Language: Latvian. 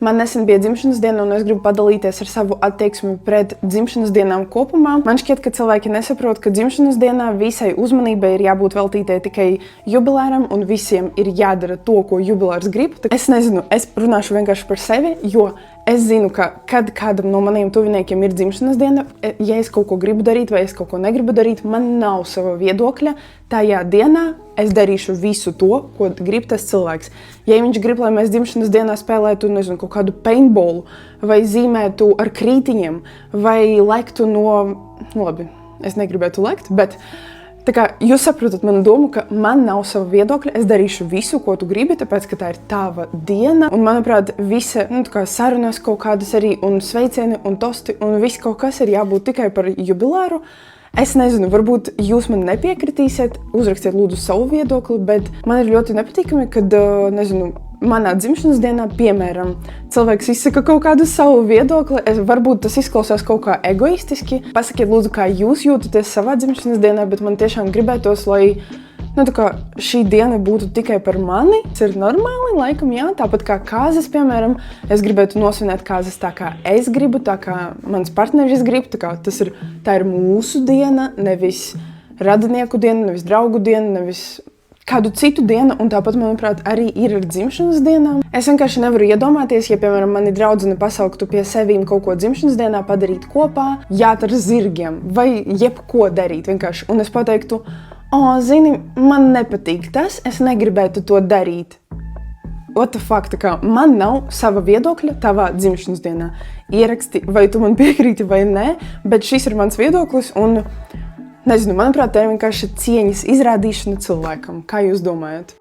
Man nesen bija dzimšanas diena, un es gribu padalīties ar savu attieksmi pret dzimšanas dienām kopumā. Man šķiet, ka cilvēki nesaprot, ka dzimšanas dienā visai uzmanībai ir jābūt veltītai tikai jubilēram, un visiem ir jādara to, ko jubilārs grib. Es nezinu, es runāšu vienkārši par sevi, jo es zinu, ka kad kādam no maniem tuviniekiem ir dzimšanas diena, ja es kaut ko gribu darīt vai es kaut ko negribu darīt, man nav sava viedokļa. Tajā dienā es darīšu visu to, ko grib tas cilvēks. Ja viņš grib, lai mēs dzimšanas dienā spēlētu, nezinu, kaut kādu paintballu, vai zīmētu ar krītiņiem, vai lektu no... Labi, es negribētu lekt, bet tā kā jūs saprotat manu domu, ka man nav sava viedokļa, es darīšu visu, ko tu gribi, tāpēc, ka tā ir tava diena. Un, manuprāt, visa sarunas kaut kādas arī, un sveicieni, un tosti, un viss kaut kas ir jābūt tikai par jubilāru. Es nezinu, varbūt jūs man nepiekritīsiet, uzrakstiet lūdzu savu viedokli, bet man ir ļoti nepatīkami, kad, nezinu, manā dzimšanas dienā, piemēram, cilvēks izsaka kaut kādu savu viedokli, varbūt tas izklausās kaut kā egoistiski. Pasakiet lūdzu, kā jūs jūtaties savā dzimšanas dienā, bet man tiešām gribētos, lai šī diena būtu tikai par mani. Tas ir normāli, laikam, jā. Tāpat kā kāzas, piemēram, es gribētu nosvinēt kāzas tā, kā es gribu, tā kā mans partneris grib. Tā ir mūsu diena, nevis radinieku diena, nevis draugu diena, nevis kādu citu dienu. Un tāpat, manuprāt, arī ir ar dzimšanas dienām. Es vienkārši nevaru iedomāties, ja, piemēram, mani draudzene pasauktu pie sevīm kaut ko dzimšanas dienā padarīt kopā, jāt ar zirgiem vai jebko darīt vienkārši. Un es pateiktu, zini, man nepatīk tas, es negribētu to darīt. What the fuck, tā kā man nav sava viedokļa tavā dzimšanas dienā. Ieraksti, vai tu man piekrīti vai nē, bet šis ir mans viedoklis un, nezinu, manuprāt, tā ir vienkārši cieņas izrādīšana cilvēkam. Kā jūs domājat?